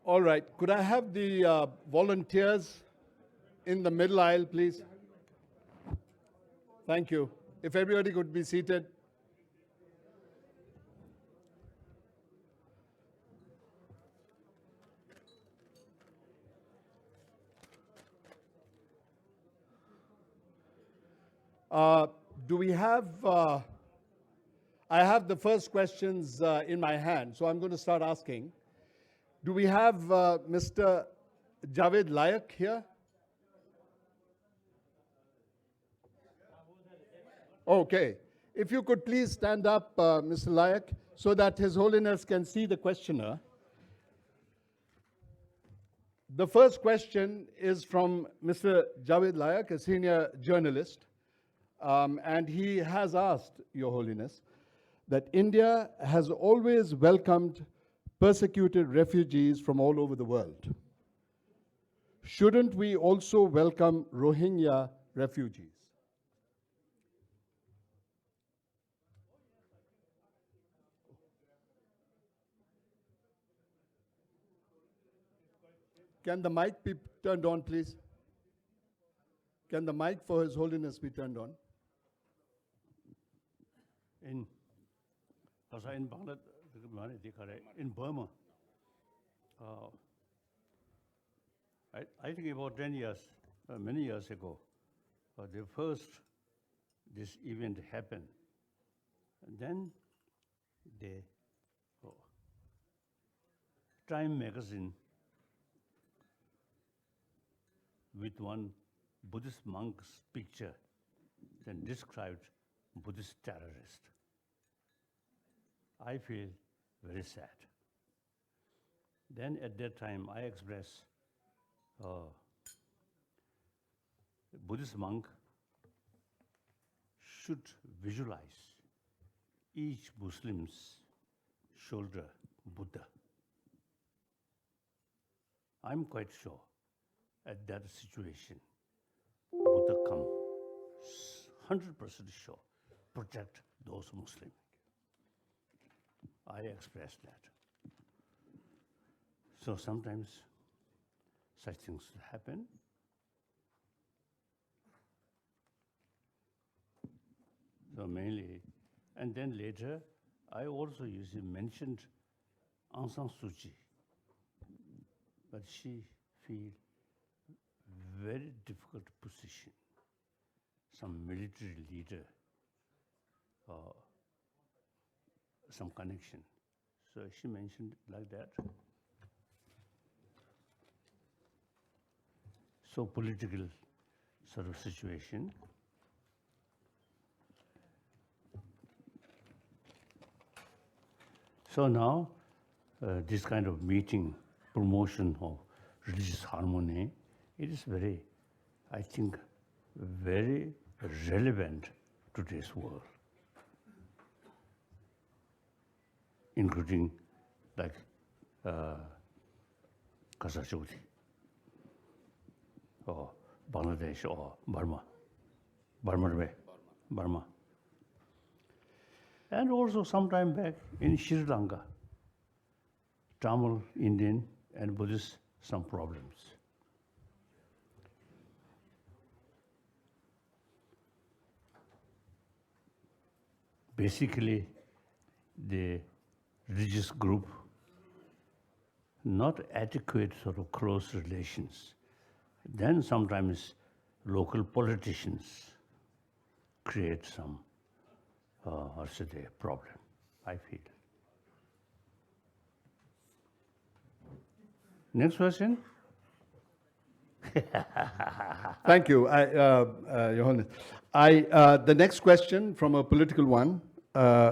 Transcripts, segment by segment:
All right, could I have the volunteers in the middle aisle, please? Thank you. If everybody could be seated. Do we have, I have the first questions in my hand, so I'm going to start asking. Do we have Mr. Javed Layak here? Okay. If you could please stand up, Mr. Layak, so that His Holiness can see the questioner. The first question is from Mr. Javed Layak, a senior journalist, and he has asked, Your Holiness, that India has always welcomed persecuted refugees from all over the world. Shouldn't we also welcome Rohingya refugees? Can the mic be turned on, please? Can the mic for His Holiness be turned on? In Bangladesh, in Burma, I think about 10 years, many years ago, this event happened. And then Time magazine with one Buddhist monk's picture then described Buddhist terrorist. I feel very sad. Then at that time, I expressed Buddhist monk should visualize each Muslim's shoulder Buddha. I'm quite sure at that situation, Buddha come, 100% sure, protect those Muslims. I expressed that. So sometimes such things happen. So mainly, and then later, I also mentioned Aung San Suu Kyi, but she feel very difficult position. Some military leader, some connection. So she mentioned like that. So political sort of situation. So now, this kind of meeting, promotion of religious harmony, it is very, I think, very relevant to today's world, including like Kasachoti, or Bangladesh, or Burma. And also some time back in Sri Lanka, Tamil, Indian, and Buddhist, some problems. Basically, the religious group, not adequate sort of close relations. Then sometimes local politicians create some problem, I feel. Next question. Thank you, Your Holiness. The next question from a political one,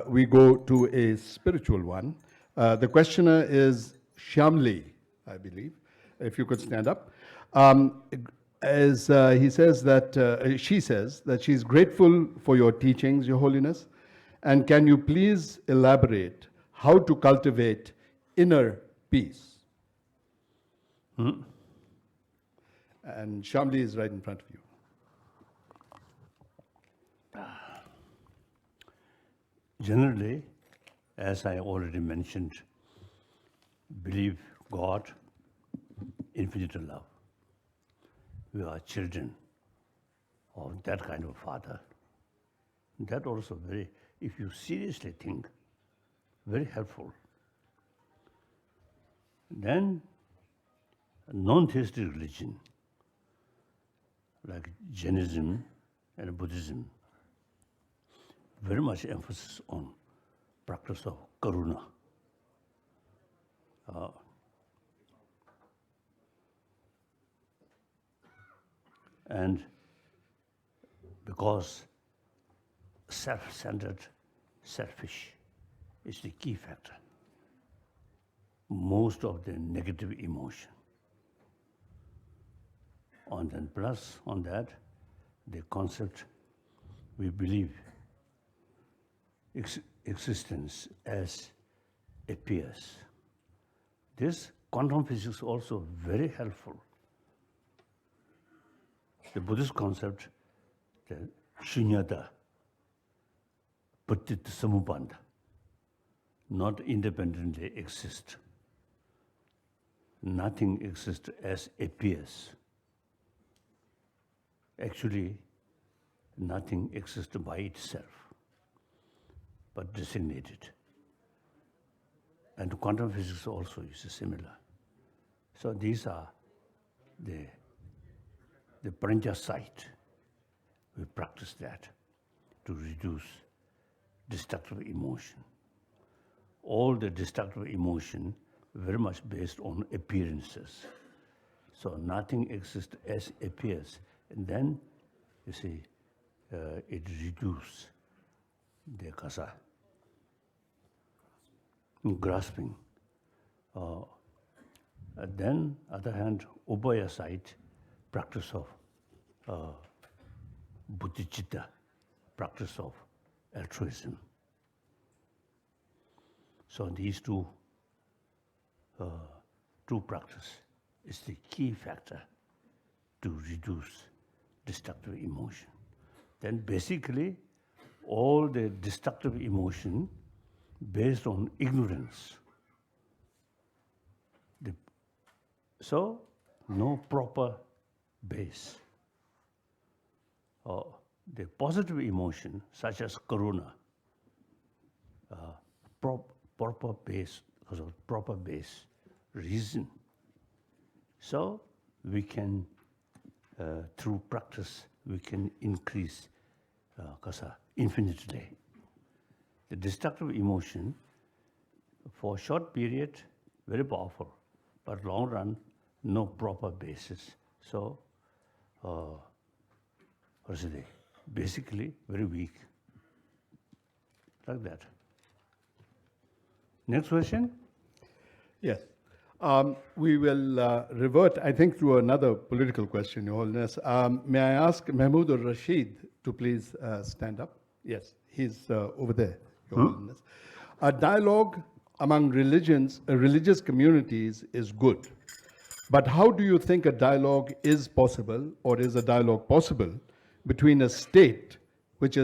we go to a spiritual one. The questioner is Shyamli, I believe, if you could stand up. She says that she's grateful for your teachings, Your Holiness, and can you please elaborate how to cultivate inner peace? And Shyamli is right in front of you. Generally, as I already mentioned, believe God infinite love. We are children of that kind of Father. That also very, if you seriously think, very helpful. Then, non-theistic religion, like Jainism and Buddhism, very much emphasis on practice of karuna. And because self-centered, selfish is the key factor. Most of the negative emotion. And then plus on that, the concept we believe existence as appears. This quantum physics is also very helpful. The Buddhist concept, the shunyata, patit samupanda, not independently exist. Nothing exists as appears. Actually, nothing exists by itself, but designated. And quantum physics also is similar. So these are the Pranja site. We practice that to reduce destructive emotion. All the destructive emotion very much based on appearances. So nothing exists as appears. And then, you see, it reduces the kasa, grasping. And then, other hand, ubaya side, practice of bodhicitta, practice of altruism. So these two practice is the key factor to reduce destructive emotion. Then basically, all the destructive emotion based on ignorance. So, no proper base. The positive emotion, such as karuna, proper base, because of proper base, reason. So, we can, through practice, we can increase kasa infinitely. The destructive emotion, for a short period, very powerful, but long run, no proper basis. So, basically very weak, like that. Next question? Yes. We will revert, I think, to another political question, Your Holiness. May I ask Mahmoud or Rashid to please stand up? Yes, he's over there, Your Holiness. A dialogue among religious communities is good. But how do you think a dialogue is possible, or is a dialogue possible, between a state which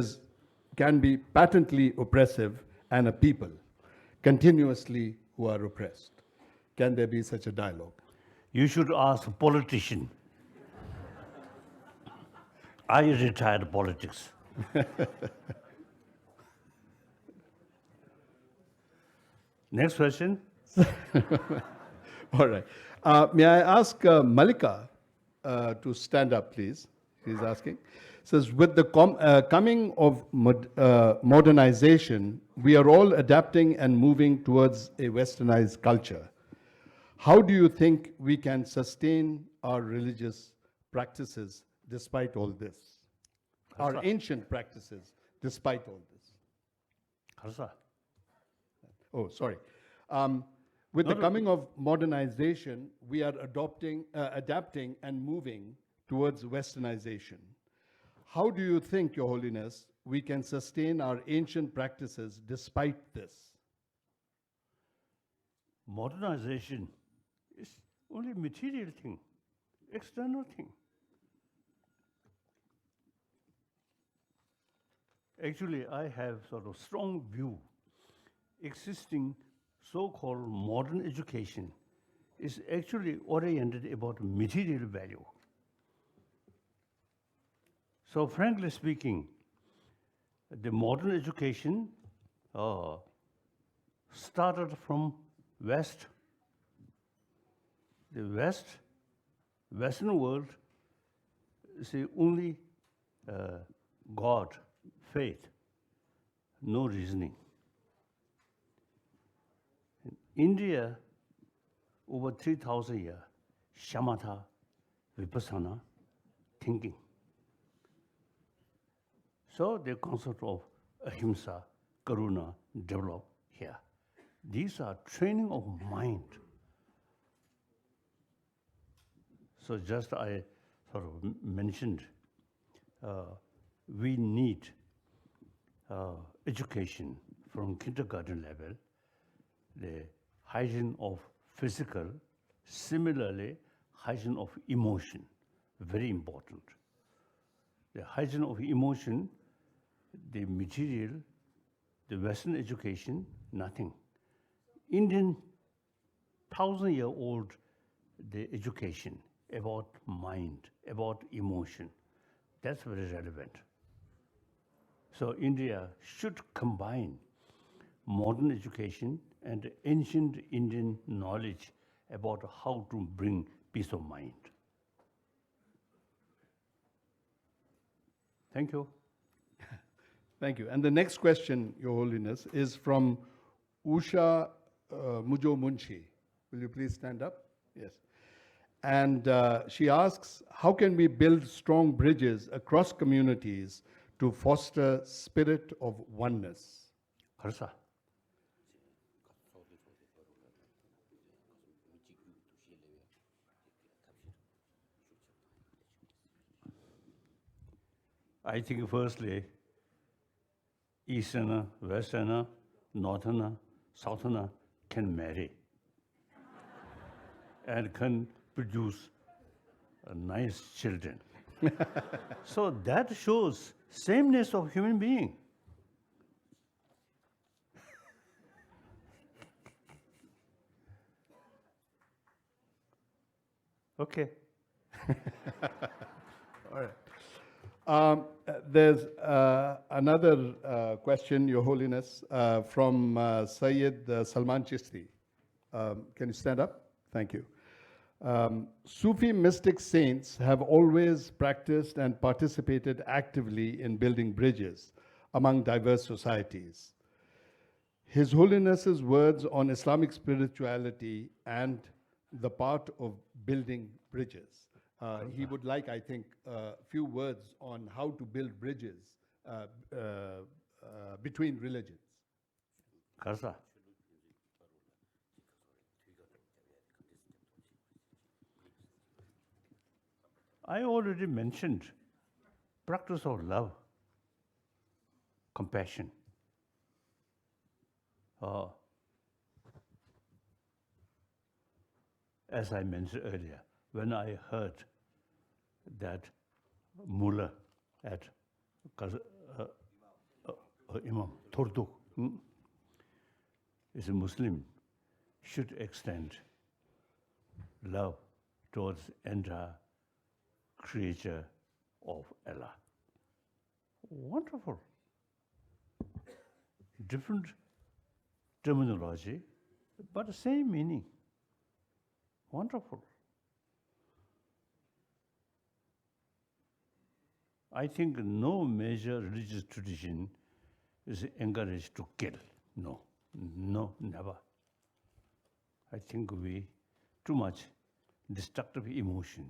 can be patently oppressive and a people continuously who are oppressed? Can there be such a dialogue? You should ask a politician. I retired politics. Next question. All right. May I ask Malika to stand up, please? He's asking. Says, with the coming of modernization, we are all adapting and moving towards a westernized culture. How do you think we can sustain our religious practices despite all this? Our ancient practices despite all this? Khalsa. Oh, sorry. With the coming of modernization, we are adapting and moving towards westernization. How do you think, Your Holiness, we can sustain our ancient practices despite this? Modernization is only material thing, external thing. Actually, I have sort of strong view. Existing so-called modern education is actually oriented about material value. So frankly speaking, the modern education started from West. The Western world, see only God, faith, no reasoning. In India, over 3,000 years, shamatha, vipassana, thinking. So the concept of ahimsa, karuna develop here. These are training of mind. So just I sort of mentioned, we need education from kindergarten level, the hygiene of physical, similarly hygiene of emotion, very important. The hygiene of emotion, the material, the Western education, nothing. Indian 1,000-year-old the education about mind, about emotion, that's very relevant. So India should combine modern education and ancient Indian knowledge about how to bring peace of mind. Thank you. Thank you. And the next question, Your Holiness, is from Usha Mujo Munshi. Will you please stand up? Yes. And she asks, how can we build strong bridges across communities to foster spirit of oneness? Karsa. I think firstly, Easterner, Westerner, Northerner, Southerner can marry and can produce nice children. So that shows sameness of human being. Okay. All right. There's another question, Your Holiness, from Sayyid Salman Chishti. Can you stand up? Thank you. Sufi mystic saints have always practiced and participated actively in building bridges among diverse societies. His Holiness's words on Islamic spirituality and the part of building bridges. He would like, I think, a few words on how to build bridges between religions. Karsa. I already mentioned practice of love, compassion. As I mentioned earlier, when I heard that mullah at Imam Turduk is a Muslim, should extend love towards entire creature of Allah. Wonderful. Different terminology, but the same meaning. Wonderful. I think no major religious tradition is encouraged to kill. No, never. I think we too much destructive emotion,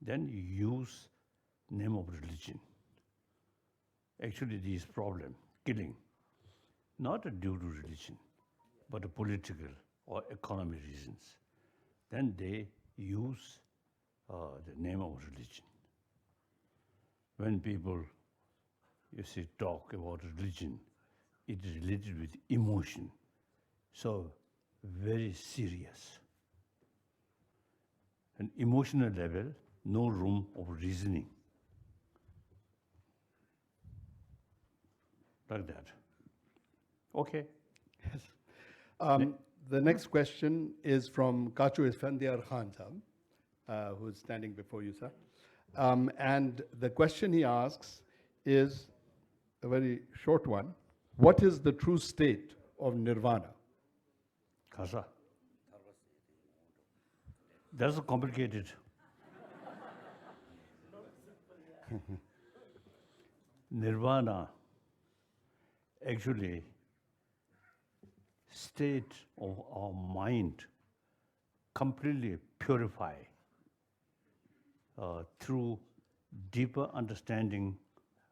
then use name of religion. Actually, this problem, killing, not due to religion, but political or economic reasons. Then they use the name of religion. When people, you see, talk about religion, it is related with emotion. So, very serious. An emotional level, no room of reasoning. Like that. Okay. Yes. The next question is from Kachu Isfandiar Khan Sahab, who is standing before you, sir. And the question he asks is a very short one. What is the true state of nirvana? Kasa. That's complicated. Nirvana, actually, state of our mind completely purify through deeper understanding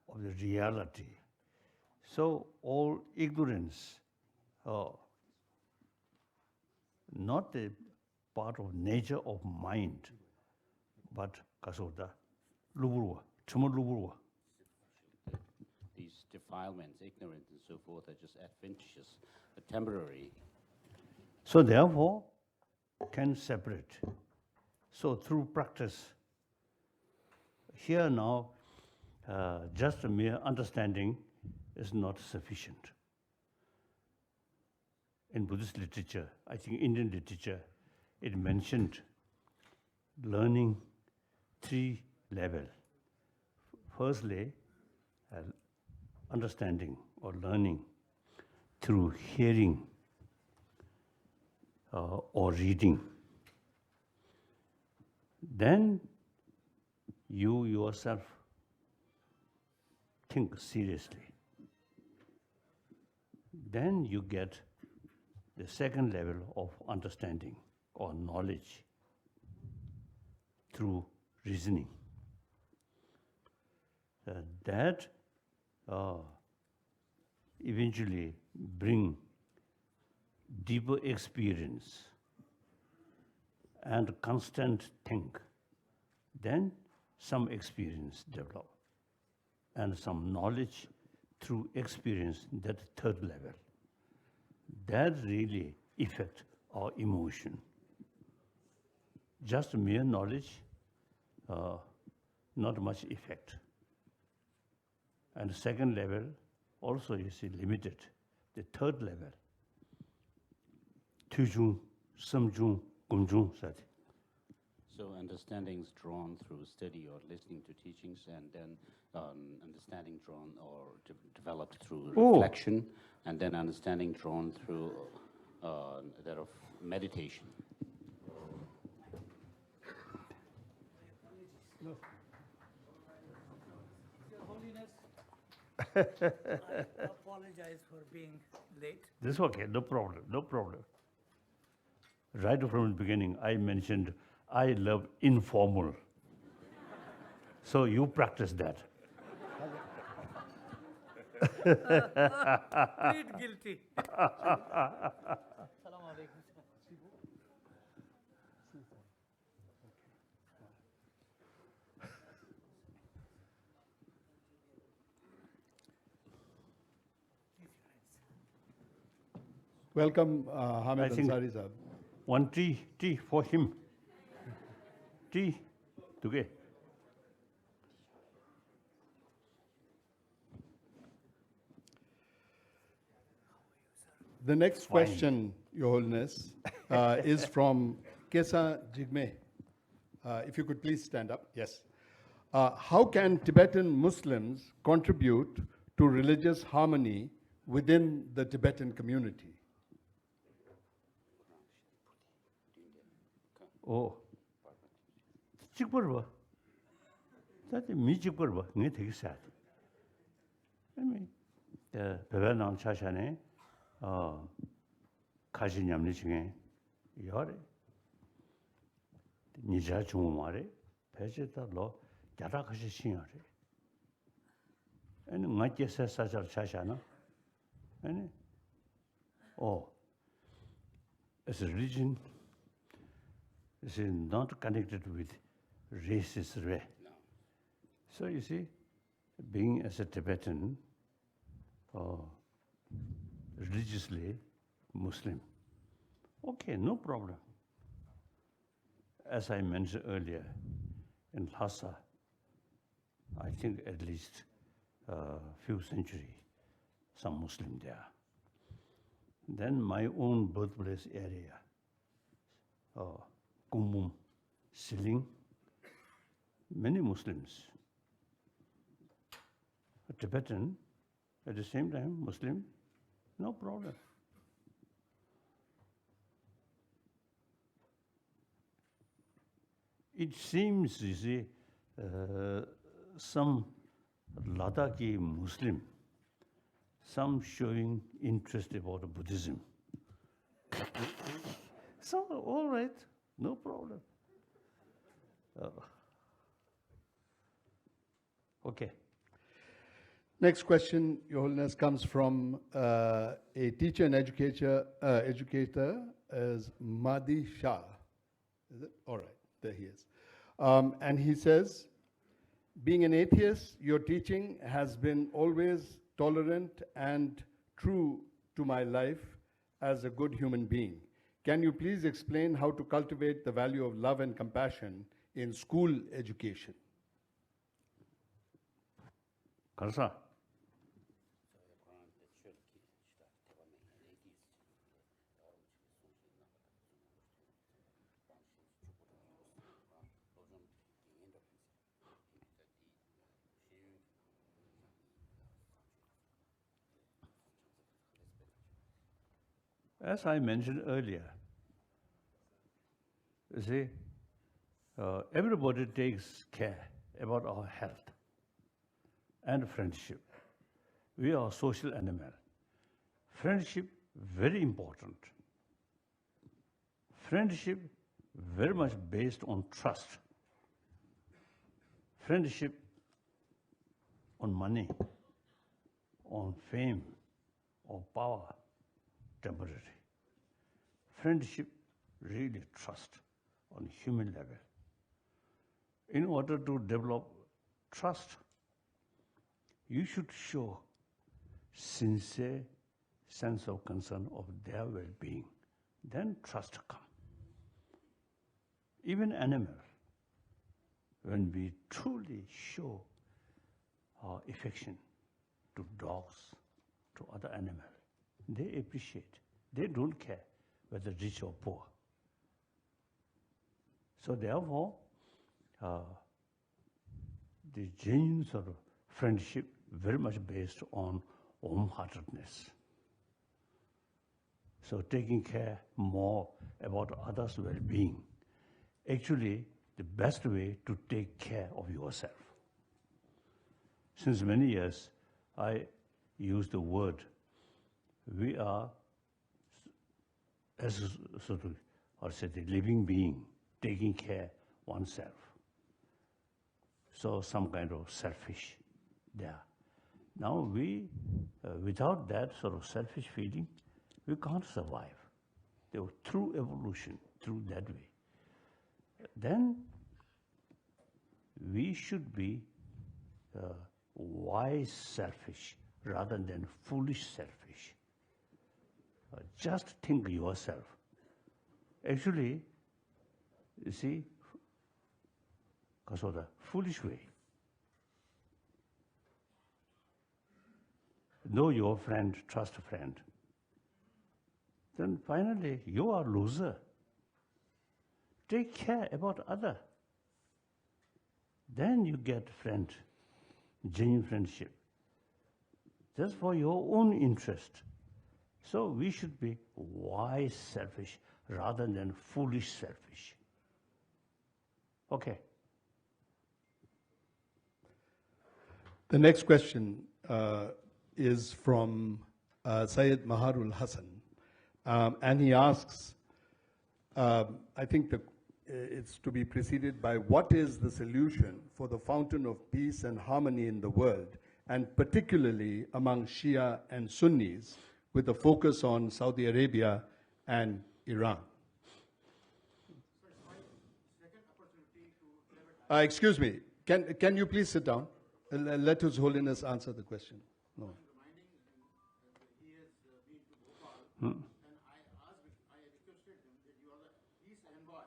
of the reality. So all ignorance, not a part of nature of mind, but kasoda, luburwa, chuma luburwa. These defilements, ignorance and so forth are just adventitious, temporary. So therefore, can separate. So through practice, here now, just a mere understanding is not sufficient. In Buddhist literature, I think Indian literature, it mentioned learning 3 levels. Firstly, understanding or learning through hearing or reading. Then you yourself think seriously. Then you get the second level of understanding or knowledge through reasoning. That eventually bring deeper experience and constant think. Then some experience develop and some knowledge through experience, that third level. That really affect our emotion. Just mere knowledge, not much effect. And the second level, also you see limited. The third level, Tujung, Samjung, Gumjung, sati. So understanding is drawn through study or listening to teachings, and then understanding drawn or developed through reflection, and then understanding drawn through that of meditation. Your Holiness, I apologize for being late. This is okay, no problem, no problem. Right from the beginning, I mentioned I love informal. So you practice that. Plead guilty. Assalamu alaikum. Welcome, I Hamid think- Ansari Sahab. One tea for him. Tea, together. The next question, Your Holiness, is from Kesa Jigme. If you could please stand up. Yes. How can Tibetan Muslims contribute to religious harmony within the Tibetan community? Oh, chikparwa. That me chikparwa, ne take sad. I mean, the Bevan Chashane, Kaji Yamni Chinge, Yore, Nija Chumare, Pejeta law, Yarakashi Shinare. And Matia says such a Chashana. And oh, as a religion, is not connected with racist way. No. So you see, being as a Tibetan, religiously Muslim, okay, no problem. As I mentioned earlier, in Lhasa, I think at least a few centuries, some Muslim there. Then my own birthplace area, Kumbum, Siling, many Muslims. A Tibetan, at the same time, Muslim, no problem. It seems, you see, some Ladakhi Muslim, some showing interest about Buddhism. So, all right, no problem. Okay. Next question, Your Holiness, comes from a teacher and educator as Madi Shah. Is it? All right, there he is. And he says, being an atheist, your teaching has been always tolerant and true to my life as a good human being. Can you please explain how to cultivate the value of love and compassion in school education? Karsa. As I mentioned earlier, you see, everybody takes care about our health and friendship. We are a social animal. Friendship, very important. Friendship, very much based on trust. Friendship on money, on fame, or power, temporary. Friendship, really trust on human level. In order to develop trust, you should show sincere sense of concern of their well-being. Then trust comes. Even animal, when we truly show our affection to dogs, to other animals, they appreciate. They don't care whether rich or poor. So therefore, the genuine sort of friendship very much based on warm-heartedness. So taking care more about others' well-being. Actually, the best way to take care of yourself. Since many years, I use the word, we are as a sort of, or say, the living being, taking care oneself. So some kind of selfish there. Now we, without that sort of selfish feeling, we can't survive. Through evolution, through that way. Then we should be wise selfish rather than foolish selfish. Just think yourself. Actually, you see, because of the foolish way. Know your friend, trust a friend. Then finally, you are loser. Take care about other. Then you get friend, genuine friendship. Just for your own interest. So we should be wise selfish rather than foolish selfish. Okay. The next question is from Syed Maharul Hassan. And he asks, I think it's to be preceded by, what is the solution for the fountain of peace and harmony in the world, and particularly among Shia and Sunnis, with a focus on Saudi Arabia and Iran? Excuse me, can you please sit down? Let His Holiness answer the question. No. He has been to Bhopal, and I requested him that you are the peace envoy,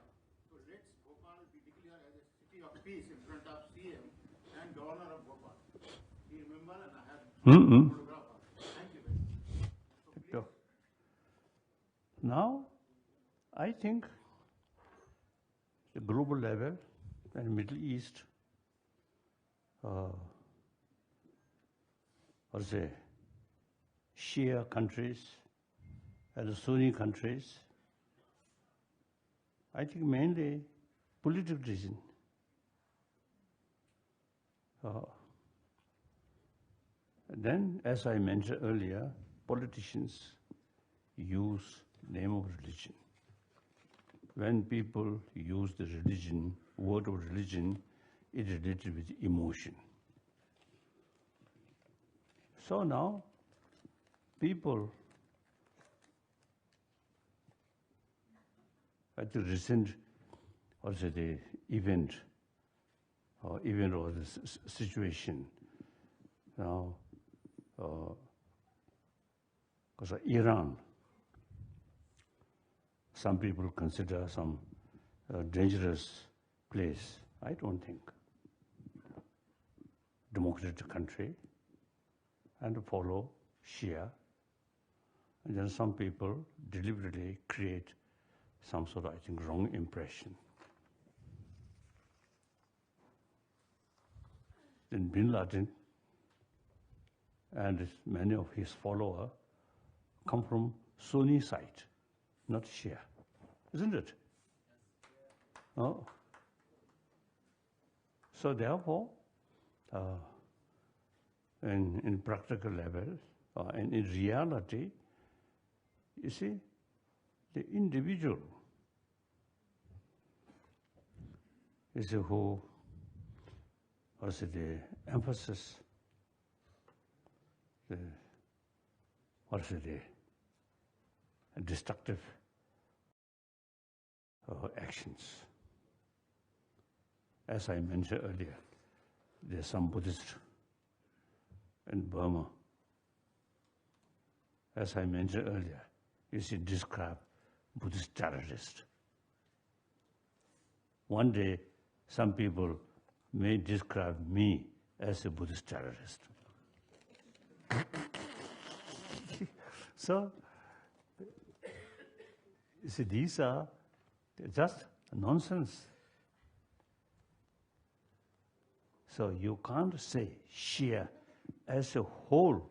so let Bhopal be declared as a city of peace in front of CM and Governor of Bhopal. Do you remember? And I have photographer. Thank you very much. So please. Now, I think the global level and Middle East, or say, Shia countries and the Sunni countries, I think mainly political reason. Then, as I mentioned earlier, politicians use name of religion. When people use the religion, word of religion, it is related with emotion. So now, people, at the recent, also the event or the situation, now, because Iran, some people consider some dangerous place. I don't think. Democratic country, and follow Shia, and then some people deliberately create some sort of, I think, wrong impression. Then Bin Laden and many of his followers come from Sunni side, not Shia, isn't it? Oh. So therefore, in practical level, and in reality, you see, the individual is who, also the emphasis, also the destructive actions. As I mentioned earlier, there's some Buddhists in Burma. As I mentioned earlier, you see, describe Buddhist terrorist. One day, some people may describe me as a Buddhist terrorist. So, you see, these are just nonsense. So you can't say Shia as a whole,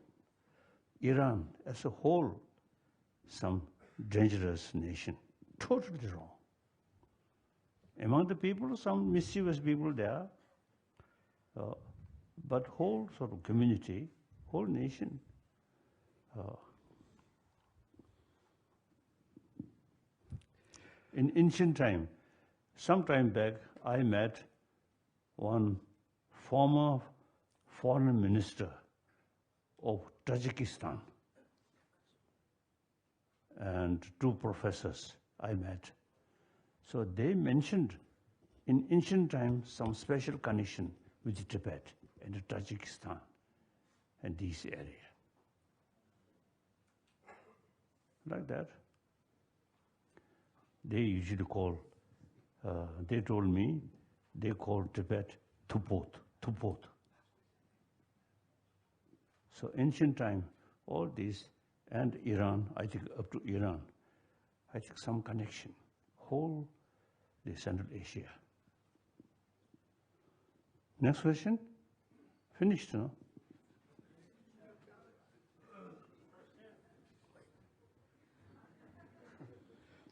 Iran as a whole, some dangerous nation. Totally wrong. Among the people, some mischievous people there, but whole sort of community, whole nation. In ancient time, some time back, I met one former foreign minister of Tajikistan and two professors I met. So they mentioned in ancient times some special connection with Tibet and Tajikistan and this area. Like that. They usually call, they told me, they call Tibet Tupot. So ancient time, all this, and Iran, I think up to Iran, I think some connection, whole the Central Asia. Next question? Finished, no?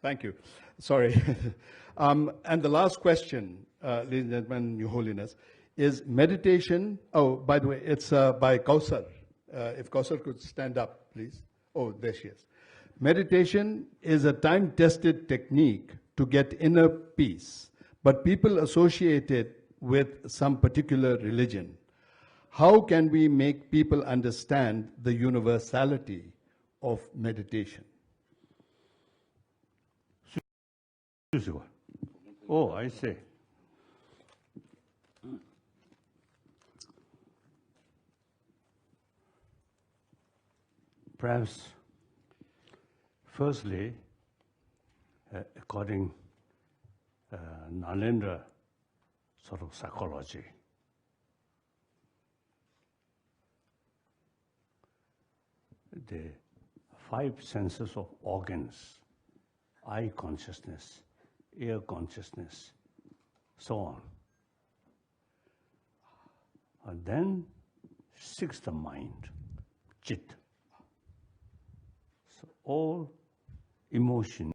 Thank you. Sorry. And the last question, ladies and gentlemen, Your Holiness, is meditation. Oh, by the way, it's by Kausar. If Kausar could stand up, please. Oh, there she is. Meditation is a time-tested technique to get inner peace, but people associate it with some particular religion. How can we make people understand the universality of meditation? Oh, I see. Perhaps, firstly, according Nalendra sort of psychology, the 5 senses of organs eye consciousness, ear consciousness, so on. And then sixth mind, chit. So all emotion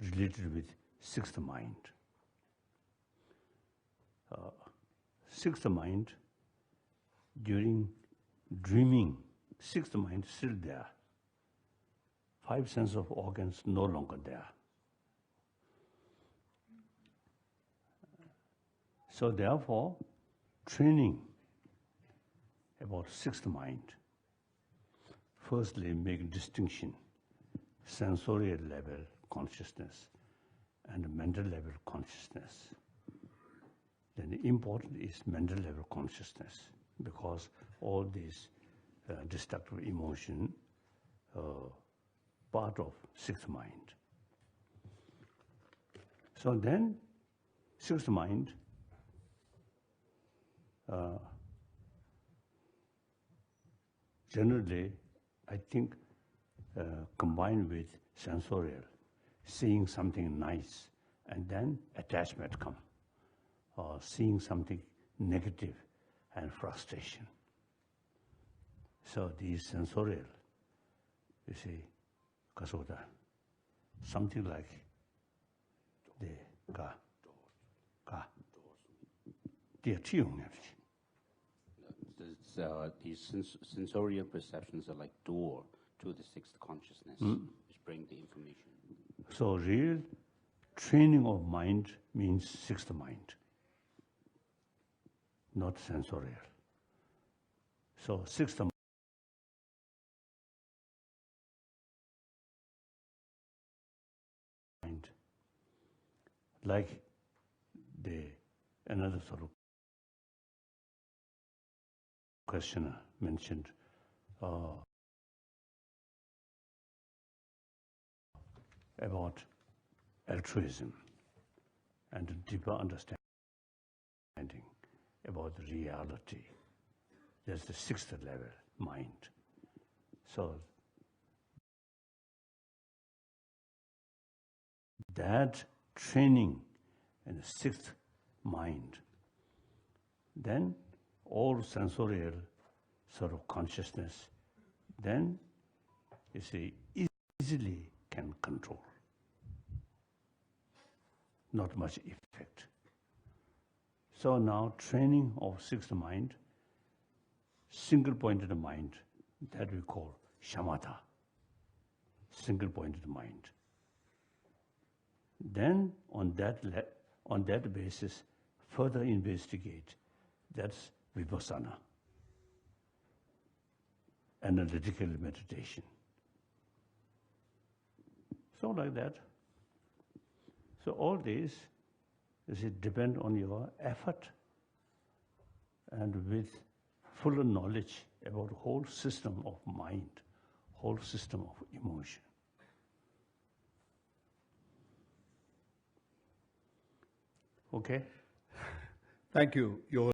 related with sixth mind. Sixth mind, during dreaming, sixth mind still there. Five sense of organs no longer there. So therefore, training about sixth mind. Firstly, make distinction, sensorial level consciousness and mental level consciousness. Then important is mental level consciousness, because all these destructive emotion part of sixth mind. So then, sixth mind generally, I think, combined with sensorial, seeing something nice, and then attachment come, or seeing something negative and frustration. So these sensorial, you see, kasoda, something like the ka, These sensorial perceptions are like door to the sixth consciousness, which bring the information. So real training of mind means sixth mind, not sensorial. So sixth mind, like another sort of questioner mentioned, about altruism and a deeper understanding about the reality. That's the sixth level mind. So that training in the sixth mind, then all sensorial sort of consciousness, then you see, easily can control. Not much effect. So now training of sixth mind, single-pointed mind, that we call shamatha, single-pointed mind. Then on that basis, further investigate. That's vipassana, analytical meditation. So like that. So all these, depend on your effort and with fuller knowledge about the whole system of mind, whole system of emotion. Okay? Thank you.